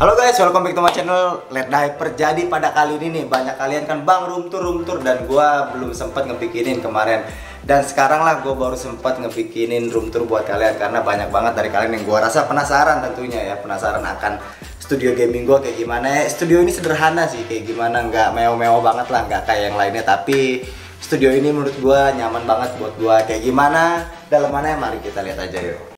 Halo guys, welcome back to my channel Let The Hyper. Jadi pada kali ini nih, banyak kalian kan bang room tour dan gua belum sempat ngebikinin kemarin. Dan sekarang lah gua baru sempat ngebikinin room tour buat kalian karena banyak banget dari kalian yang gua rasa penasaran tentunya ya, penasaran akan studio gaming gua kayak gimana. Studio ini sederhana sih, kayak gimana, nggak mewah-mewah banget lah, nggak kayak yang lainnya, tapi studio ini menurut gua nyaman banget buat gua. Kayak gimana dalamannya, mari kita lihat aja yuk.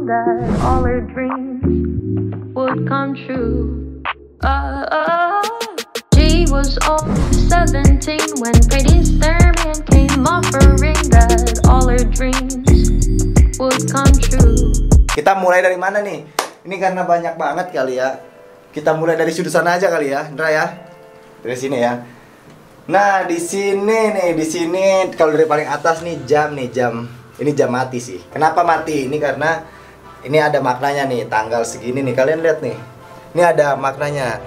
That all her dreams would come true. She was only 17 when Pretty Starman came offering that all her dreams would come true. Kita mulai dari mana nih? Ini karena banyak banget kali ya. Kita mulai dari sudut sana aja kali ya, Indra ya. Dari sini ya. Nah, di sini kalau dari paling atas nih jam. Ini jam mati sih. Kenapa mati? Ini karena ini ada maknanya nih, tanggal segini nih, kalian lihat nih. Ini ada maknanya.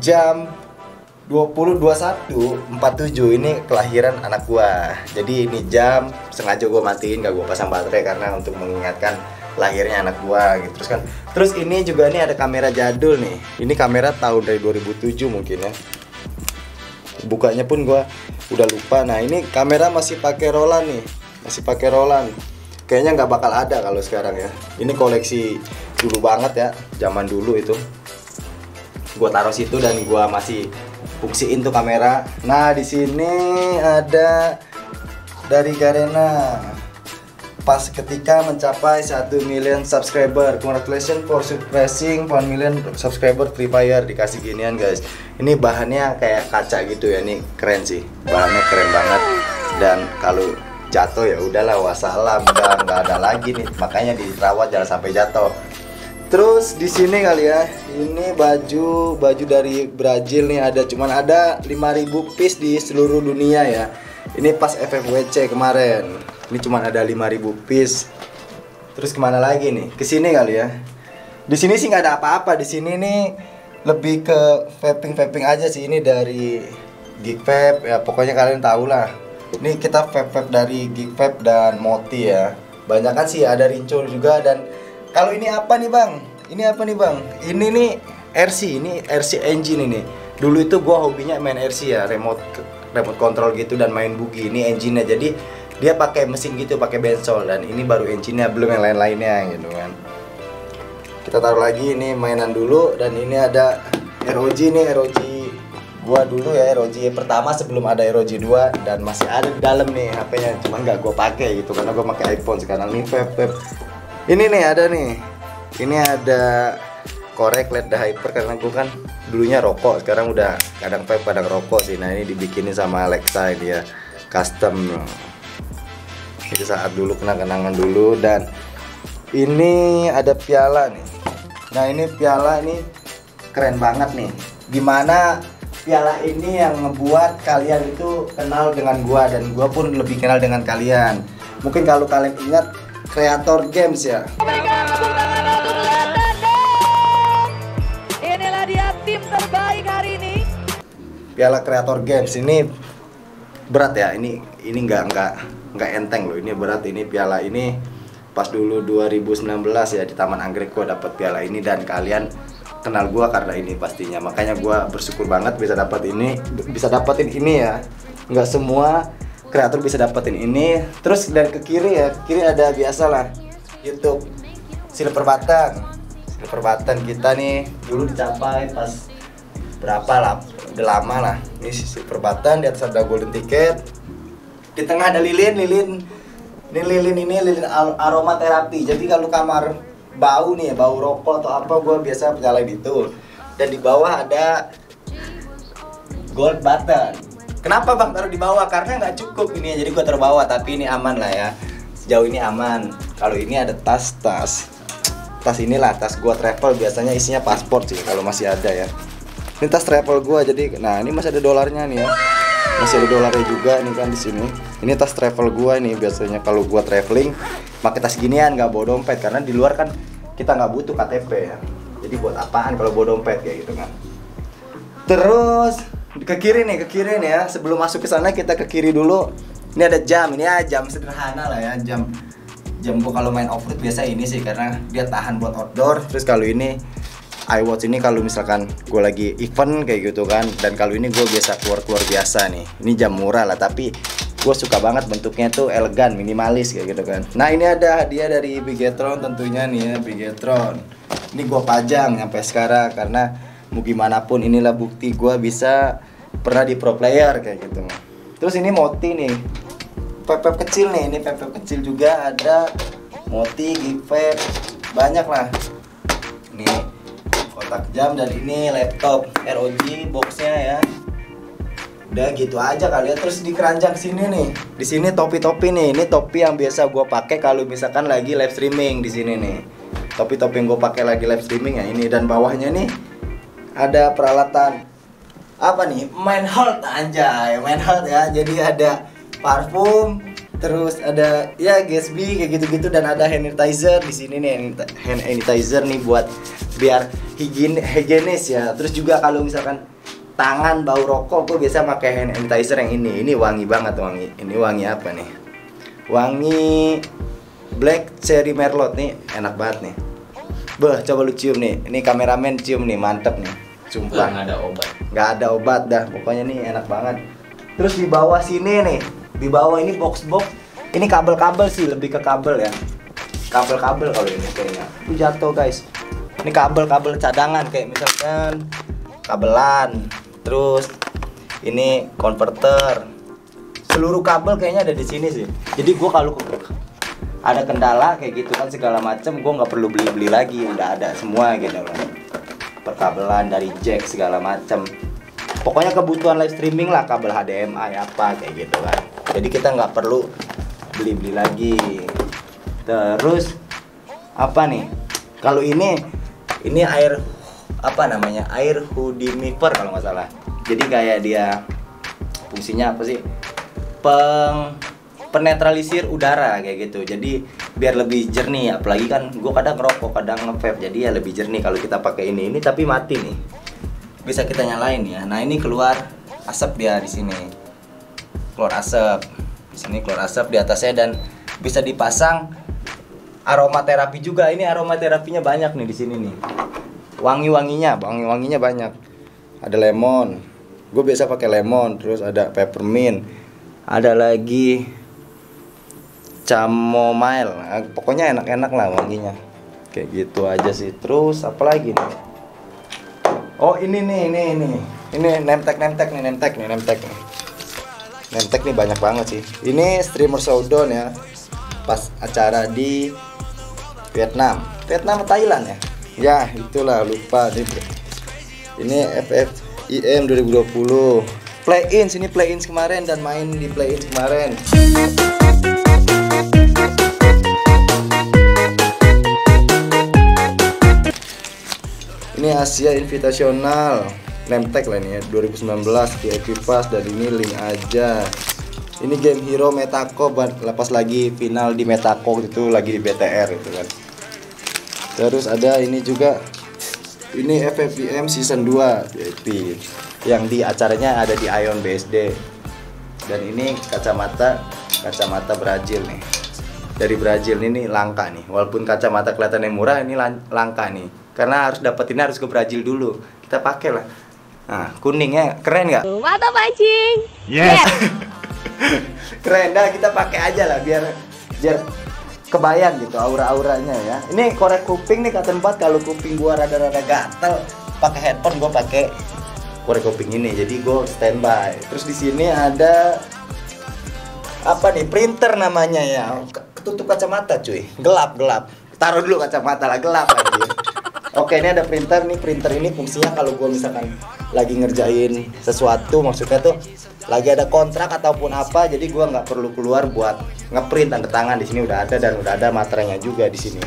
Jam 20.21.47 ini kelahiran anak gua. Jadi ini jam sengaja gua matiin, gak gua pasang baterai karena untuk mengingatkan lahirnya anak gua gitu. Terus ini juga nih ada kamera jadul nih. Ini kamera tahun dari 2007 mungkin ya. Bukanya pun gua udah lupa. Nah, ini kamera masih pakai Roland nih. Masih pakai Roland. Kayaknya nggak bakal ada kalau sekarang ya. Ini koleksi dulu banget ya, zaman dulu itu. Gua taruh situ dan gua masih fungsiin tuh kamera. Nah, di sini ada dari Garena. Pas ketika mencapai 1 million subscriber. Congratulations for surpassing 1 million subscriber Free Fire. Dikasih ginian, guys. Ini bahannya kayak kaca gitu ya. Ini keren sih. Bahannya keren banget. Dan kalau jatuh ya udahlah, wassalam, udah nggak ada lagi nih, makanya dirawat jangan sampai jatuh. Terus di sini kali ya, ini baju dari Brazil nih, cuman ada 5.000 piece di seluruh dunia ya. Ini pas FFWC kemarin, ini cuman ada 5.000 piece. Terus kemana lagi nih? Kesini kali ya. Di sini sih nggak ada apa-apa, di sini nih lebih ke vaping aja sih. Ini dari Geek Vape ya, pokoknya kalian tahu lah. Ini kita vape dari Geek Vape dan Moti ya. Banyak kan sih, ada Rinco juga. Dan kalau ini apa nih bang? Ini apa nih bang? Ini nih RC engine ini. Dulu itu gua hobinya main RC ya, remote control gitu dan main bugi. Ini engine-nya, jadi dia pakai mesin gitu, pakai bensol. Dan ini baru engine-nya, belum yang lain-lainnya gitu kan. Kita taruh lagi, ini mainan dulu. Dan ini ada ROG nih, ROG gua dulu ya, ROG pertama sebelum ada ROG 2, dan masih ada di dalam nih HP-nya, cuman nggak gua pakai gitu karena gua pakai iPhone sekarang nih. Vape. Ini nih ada nih. Ini ada korek LED The Hyper karena gua kan dulunya rokok, sekarang udah kadang vape kadang rokok sih. Nah, ini dibikinin sama Alexa ini ya, custom. Itu saat dulu kenang-kenangan dulu. Dan ini ada piala nih. Nah, ini piala ini keren banget nih. Gimana piala ini yang ngebuat kalian itu kenal dengan gua, dan gua pun lebih kenal dengan kalian. Mungkin kalau kalian ingat Creator Games ya. Inilah dia tim terbaik hari ini. Piala Creator Games ini berat ya. Ini nggak enteng loh. Ini berat, ini piala ini pas dulu 2019 ya di Taman Anggrek gua dapat piala ini, dan kalian kenal gua karena ini pastinya. Makanya gua bersyukur banget bisa dapetin ini ya. Nggak semua kreator bisa dapetin ini. Terus dari ke kiri ya, kiri ada biasalah YouTube Silver Button kita nih dulu dicapai pas berapa lah, udah lama lah. Ini Silver Button, di atas ada golden ticket, di tengah ada lilin aromaterapi. Jadi kalau kamar bau nih, bau rokok atau apa, gue biasa nyalain itu. Dan di bawah ada gold button. Kenapa bang taruh di bawah? Karena nggak cukup ini ya, jadi gue taruh bawah. Tapi ini aman lah ya, sejauh ini aman. Kalau ini ada tas inilah tas gue travel, biasanya isinya paspor sih kalau masih ada ya. Ini tas travel gue, jadi nah ini masih ada dolarnya nih ya, masih ada dolarnya juga nih kan di sini. Ini tas travel gue nih, biasanya kalau gue traveling pakai tas ginian, nggak bawa dompet karena di luar kan kita nggak butuh KTP ya. Jadi buat apaan kalau bawa dompet kayak gitu kan. Terus ke kiri nih ya. Sebelum masuk ke sana kita ke kiri dulu. Ini ada jam, ini ya jam sederhana lah ya, Jam gua kalau main off-road biasa ini sih karena dia tahan buat outdoor. Terus kalau ini iWatch ini kalau misalkan gue lagi event kayak gitu kan, dan kalau ini gue biasa keluar biasa nih. Ini jam murah lah, tapi gue suka banget bentuknya tuh elegan, minimalis kayak gitu kan. Nah ini ada hadiah dari Bigetron tentunya nih ya, Bigetron. Ini gue pajang sampai sekarang karena mau gimana pun inilah bukti gue bisa pernah di pro player kayak gitu. Terus ini Moti nih, pep kecil nih, ini pep kecil juga ada, Moti, giveaway, banyak lah. Ini kotak jam dan ini laptop ROG boxnya ya. Udah gitu aja kali ya. Terus di keranjang sini nih, di sini topi-topi nih, ini topi yang biasa gue pakai kalau misalkan lagi live streaming di sini nih. Topi-topi yang gue pakai lagi live streaming ya ini, dan bawahnya nih ada peralatan apa nih, main health anjay, main health ya. Jadi ada parfum, terus ada ya Gatsby kayak gitu-gitu, dan ada hand sanitizer di sini nih, hand sanitizer nih buat biar higienis ya. Terus juga kalau misalkan tangan bau rokok, gue biasa pakai hand sanitizer yang ini. Ini wangi banget, wangi. Ini wangi apa nih? Wangi Black Cherry Merlot nih, enak banget nih. Beh, coba lu cium nih. Ini kameramen cium nih, mantep nih. Sumpah. Nggak ada obat. Nggak ada obat dah, pokoknya nih enak banget. Terus di bawah sini nih, di bawah ini box. Ini kabel-kabel sih, lebih ke kabel ya. Kabel-kabel kalau ini kayaknya. Itu jatuh guys. Ini kabel-kabel cadangan kayak misalkan kabelan. Terus ini konverter. Seluruh kabel kayaknya ada di sini sih. Jadi gua kalau ada kendala kayak gitu kan segala macam, gua nggak perlu beli lagi, udah ada semua gitu loh. Perkabelan dari jack segala macam. Pokoknya kebutuhan live streaming lah, kabel HDMI apa kayak gitu kan. Jadi kita nggak perlu beli lagi. Terus apa nih? Kalau ini air apa namanya? Air humidifier kalau nggak salah. Jadi kayak dia fungsinya apa sih? Penetralisir udara kayak gitu. Jadi biar lebih jernih, apalagi kan gue kadang ngerokok, kadang nge-vape, jadi ya lebih jernih kalau kita pakai ini tapi mati nih, bisa kita nyalain ya. Nah ini keluar asap dia di sini, keluar asap di sini, keluar asap di atasnya, dan bisa dipasang aromaterapi juga. Ini aromaterapinya banyak nih di sini nih, wanginya banyak. Ada lemon, gue biasa pakai lemon, terus ada peppermint, ada lagi chamomile, pokoknya enak-enak lah wanginya, kayak gitu aja sih. Terus apa lagi nih? Oh ini nemtek nih banyak banget sih. Ini streamer showdown ya, pas acara di Vietnam Thailand ya. Ya itulah, lupa nih. Ini FFIM 2020 play-ins, ini play-ins kemarin dan main di play-ins kemarin. Ini Asia Invitational Nemtek lah ini ya, 2019 VIP Pass, dan ini link aja. Ini game Hero Metako, lepas lagi final di Metako itu, lagi di BTR itu kan. Terus ada ini juga, ini FFVM Season 2 VIP yang di acaranya ada di Ion BSD. Dan ini kacamata Brazil nih, dari Brazil. Ini langka nih, walaupun kacamata kelihatannya murah, ini langka nih, karena harus dapetinnya harus ke Brazil dulu. Kita pakai lah. Nah, kuningnya keren nggak? Mantap anjing. Yes. Keren dah, kita pakai aja lah biar kebayang gitu aura-auranya ya. Ini korek kuping nih kata 4, kalau kuping gua rada-rada gatel, pakai headphone gua pakai korek kuping ini. Jadi gua standby. Terus di sini ada apa nih? Printer namanya ya. Ketutup kacamata cuy. Gelap. Taruh dulu kacamata lah, gelap aja. Oke, ini ada printer nih. Printer ini fungsinya kalau gue misalkan lagi ngerjain sesuatu, maksudnya tuh lagi ada kontrak ataupun apa, jadi gue nggak perlu keluar buat ngeprint tanda tangan. Di sini udah ada, dan udah ada materainya juga di sini.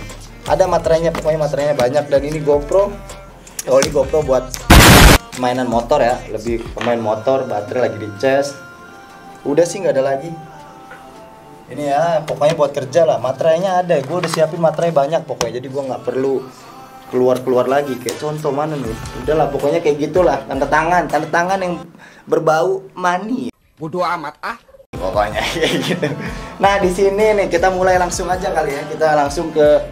Ada materainya, pokoknya materainya banyak. Dan ini GoPro. Oh, ini GoPro buat mainan motor ya, lebih pemain motor. Baterai lagi dicas. Udah sih nggak ada lagi. Ini ya, pokoknya buat kerja lah. Materainya ada, gue udah siapin materai banyak pokoknya, jadi gue nggak perlu keluar lagi. Kayak contoh mana nih, udahlah pokoknya kayak gitulah. Tanda tangan yang berbau money. Bodoh amat ah. pokoknya kayak gitu. Nah di sini nih kita mulai langsung aja kali ya, kita langsung ke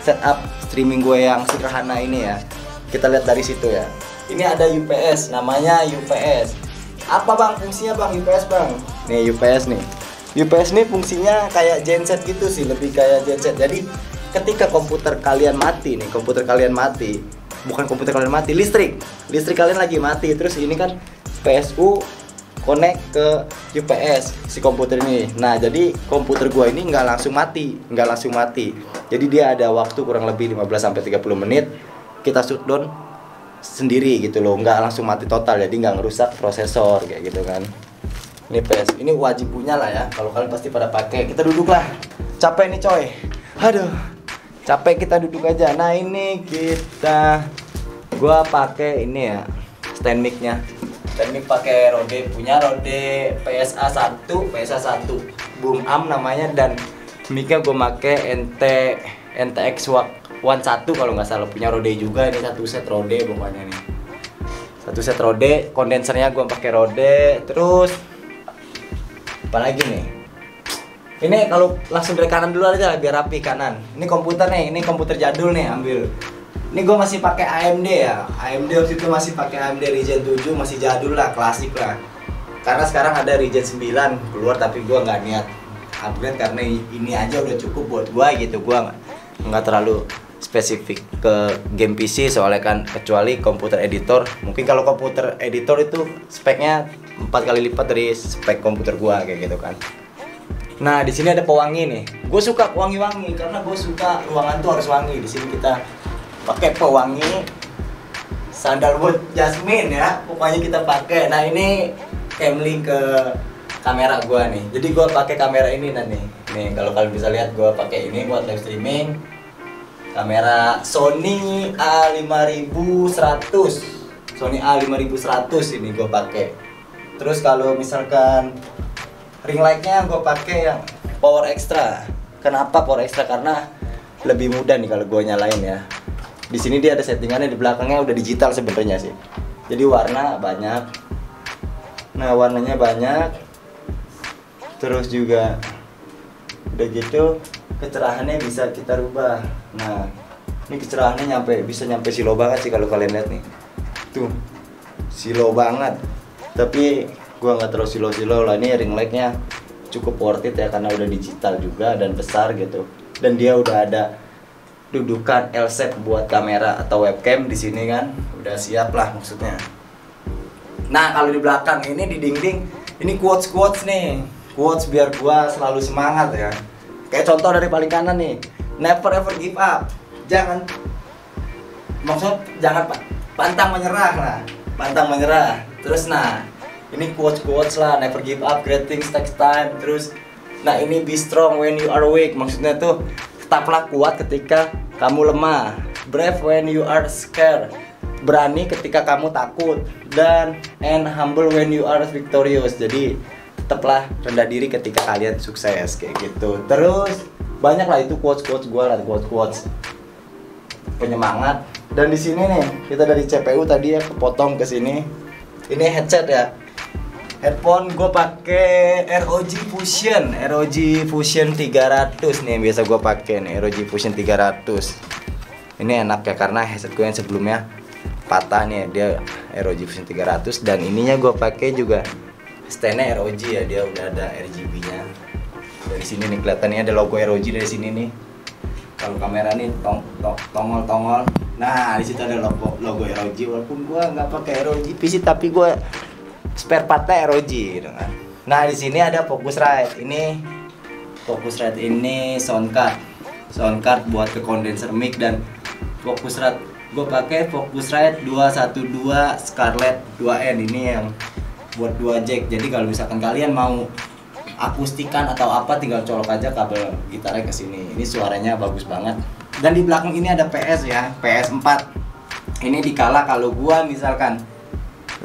setup streaming gue yang sederhana ini ya. Kita lihat dari situ ya. Ini ada UPS, namanya UPS. Apa bang fungsinya bang UPS bang? Nih UPS nih. UPS nih fungsinya kayak genset gitu sih, lebih kayak genset. Jadi ketika komputer kalian mati nih, listrik kalian lagi mati, terus ini kan PSU connect ke UPS si komputer ini. Nah jadi komputer gua ini nggak langsung mati. Jadi dia ada waktu kurang lebih 15-30 menit kita shutdown sendiri gitu loh, nggak langsung mati total, jadi nggak ngerusak prosesor kayak gitu kan. Ini PS, ini wajib punya lah ya, kalau kalian pasti pada pakai. Kita duduk lah, capek nih coy, aduh capek, kita duduk aja. Nah ini gua pakai ini ya stand mic-nya. Stand mic pakai Rode, punya Rode PSA 1 Boom Am namanya, dan mic-nya gua pakai NTX One 1 kalau nggak salah, punya Rode juga. Ini satu set Rode pokoknya nih, satu set Rode, kondensernya gua pakai Rode. Terus apa lagi nih, ini kalau langsung dari kanan dulu aja biar rapi kanan. Ini komputer nih, ini komputer jadul nih, ambil. Ini gue masih pakai AMD ya, AMD waktu itu masih pakai AMD Ryzen 7, masih jadul lah, klasik lah. Karena sekarang ada Ryzen 9 keluar, tapi gue nggak niat upgrade karena ini aja udah cukup buat gue gitu. Gue nggak terlalu spesifik ke game PC soalnya kan, kecuali komputer editor. Mungkin kalau komputer editor itu speknya 4 kali lipat dari spek komputer gua kayak gitu kan. Nah di sini ada pewangi nih. Gue suka wangi-wangi karena gue suka ruangan tuh harus wangi. Di sini kita pakai pewangi sandalwood jasmine ya. Pokoknya kita pakai. Nah ini camlink ke kamera gua nih. Jadi gua pakai kamera ini nanti. Nih kalau kalian bisa lihat gua pakai ini buat live streaming. Kamera Sony A5100. Sony A5100 ini gue pakai. Terus kalau misalkan ring light-nya gue pakai yang power extra. Kenapa power extra? Karena lebih mudah nih kalau gue nyalain ya. Di sini dia ada settingannya, di belakangnya udah digital sebenarnya sih. Jadi warna banyak. Nah, warnanya banyak. Terus juga udah gitu kecerahannya bisa kita rubah. Nah, ini kecerahannya bisa nyampe silo banget sih kalau kalian lihat nih. Tuh, silo banget. Tapi gua nggak terlalu silo-silo lah. Ini ring light-nya cukup worth it ya karena udah digital juga dan besar gitu. Dan dia udah ada dudukan L-shape buat kamera atau webcam di sini kan. Udah siap lah maksudnya. Nah, kalau di belakang ini di dinding ini quotes nih. Quotes biar gua selalu semangat ya. Kayak contoh dari paling kanan nih, never ever give up. Jangan pantang menyerah lah, pantang menyerah. Terus nah, ini quotes lah, never give up, great things takes time. Terus nah ini be strong when you are weak, maksudnya tuh tetaplah kuat ketika kamu lemah. Brave when you are scared, berani ketika kamu takut. Dan and humble when you are victorious, jadi tetaplah rendah diri ketika kalian sukses kayak gitu. Terus banyak lah itu quotes gue lah, quotes penyemangat. Dan di sini nih kita dari CPU tadi ya kepotong ke sini. Ini headset ya, headphone gue pakai ROG Fusion 300 nih yang biasa gue pakai nih, ROG Fusion 300. Ini enak ya karena headset gue yang sebelumnya patah nih, dia ROG Fusion 300. Dan ininya gue pakai juga stand-nya ROG ya, dia udah ada RGB-nya. Dari sini nih kelihatannya ada logo ROG dari sini nih. Kalau kamera nih tongol. Nah, di situ ada logo ROG, walaupun gua nggak pakai ROG PC tapi gua spare partnya ROG gitu kan. Nah, di sini ada Focusrite. Ini Focusrite ini sound card buat ke condenser mic. Dan Focusrite gua pakai Focusrite 212 Scarlett 2N ini yang buat 2 jack. Jadi kalau misalkan kalian mau akustikan atau apa, tinggal colok aja kabel gitarnya ke sini. Ini suaranya bagus banget. Dan di belakang ini ada PS ya, PS4. Ini dikala kalau gua misalkan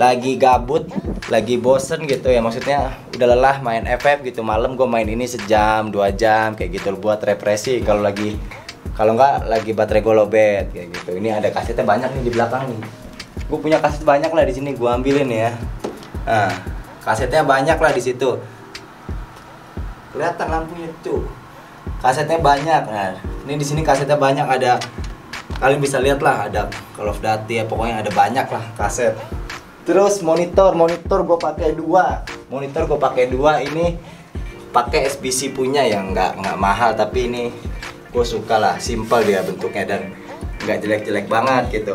lagi gabut, lagi bosen gitu ya, maksudnya udah lelah main FF gitu, malam gua main ini sejam, 2 jam kayak gitu buat represi kalau nggak lagi baterai gua lowbat kayak gitu. Ini ada kasetnya banyak nih di belakang nih. Gua punya kaset banyak lah di sini, gua ambilin ya. Nah, kasetnya banyak lah di situ. kelihatan lampunya tuh. Kasetnya banyak. Nah, ini di sini kasetnya banyak, ada kalian bisa lihat lah, ada Call of Duty ya, pokoknya ada banyak lah kaset. Terus monitor gue pakai dua. Ini pakai SBC punya yang nggak mahal, tapi ini gue suka lah, simple dia bentuknya dan nggak jelek-jelek banget gitu.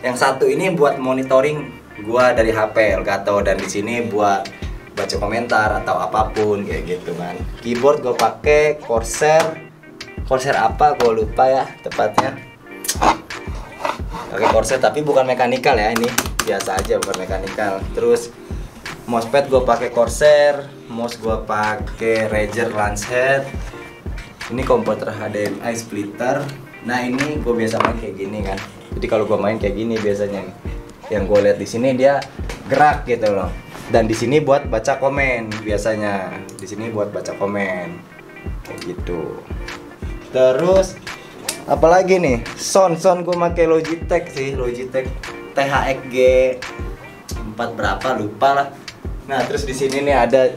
Yang satu ini buat monitoring gua dari HP Elgato, dan di sini buat baca komentar atau apapun kayak gitu kan. Keyboard gue pakai Corsair apa gue lupa ya tepatnya. Pakai Corsair tapi bukan mekanikal ya, ini biasa aja bukan mekanikal. Terus mousepad gue pakai Corsair, mouse gue pakai Razer Lancehead. Ini komputer HDMI splitter. Nah ini gue biasa main kayak gini kan. Jadi kalau gue main kayak gini biasanya nih, yang gue lihat di sini dia gerak gitu loh. Dan di sini buat baca komen biasanya. Di sini buat baca komen kayak gitu. Terus apalagi nih? Sound gue pakai Logitech sih, Logitech THX G4 berapa lupa lah. Nah terus di sini nih ada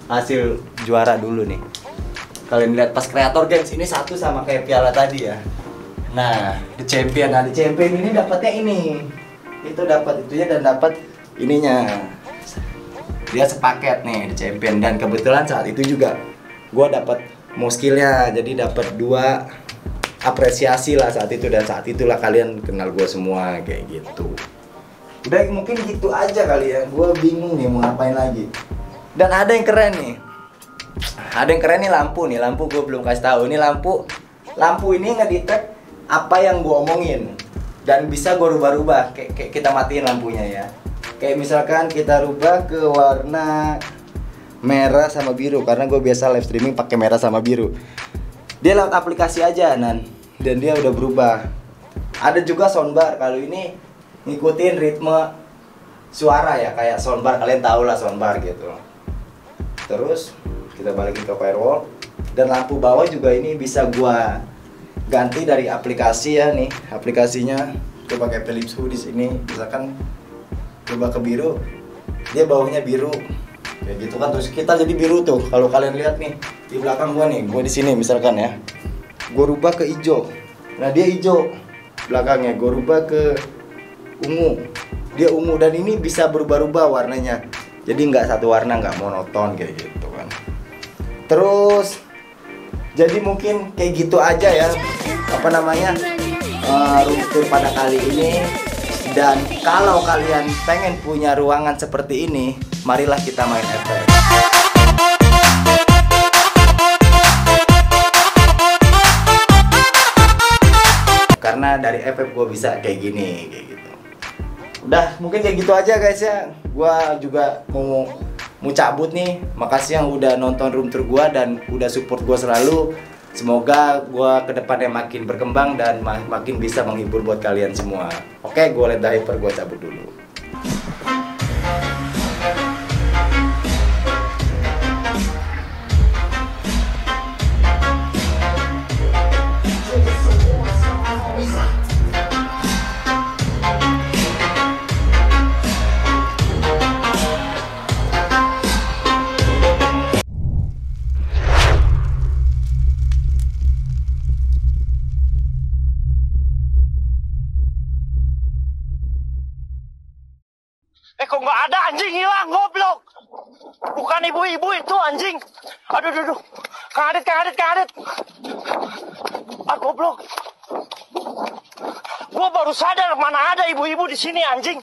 hasil juara dulu nih. Kalian lihat pas Creator Games ini satu sama kayak piala tadi ya. Nah, The Champion. Nah, The Champion ini dapatnya ini. Itu dapat itunya dan dapat ininya. Dia sepaket nih The Champion, dan kebetulan saat itu juga gua dapat mouse-nya. Jadi dapat 2 apresiasi lah saat itu, dan saat itulah kalian kenal gua semua kayak gitu. Udah mungkin gitu aja kali ya. Gua bingung nih mau ngapain lagi. Dan ada yang keren nih. Ada yang keren nih, lampu gue belum kasih tahu. Ini lampu ini ngedetect apa yang gue omongin dan bisa gue rubah-rubah. Kayak kita matiin lampunya ya. Kayak misalkan kita rubah ke warna merah sama biru, karena gue biasa live streaming pakai merah sama biru. Dia lewat aplikasi aja dan dia udah berubah. Ada juga soundbar. Kalau ini ngikutin ritme suara ya, kayak soundbar, kalian tahu lah soundbar gitu. Terus kita balikin ke firewall, dan lampu bawah juga ini bisa gua ganti dari aplikasi ya nih. Aplikasinya gue pakai Philips Hue di sini. Misalkan coba ke biru, dia bawahnya biru kayak gitu kan. Terus kita jadi biru tuh. Kalau kalian lihat nih di belakang gua nih, gua di sini misalkan ya, gua rubah ke hijau. Nah dia hijau belakangnya. Gua rubah ke ungu, dia ungu, dan ini bisa berubah-ubah warnanya. Jadi nggak satu warna, nggak monoton kayak gitu kan. Terus jadi mungkin kayak gitu aja ya, apa namanya, room tour pada kali ini. Dan kalau kalian pengen punya ruangan seperti ini, marilah kita main FF. Karena dari FF gue bisa kayak gini, kayak gitu. Udah mungkin kayak gitu aja guys ya. Gua juga mau cabut nih. Makasih yang udah nonton room tour gua dan udah support gua selalu. Semoga gua kedepannya makin berkembang dan makin bisa menghibur buat kalian semua. Oke, gua Let The Hyper, gua cabut dulu. Kok nggak ada, anjing hilang, goblok. Bukan ibu-ibu itu, anjing. Aduh. Kang Adit. Ah, goblok. Gua baru sadar mana ada ibu-ibu di sini, anjing.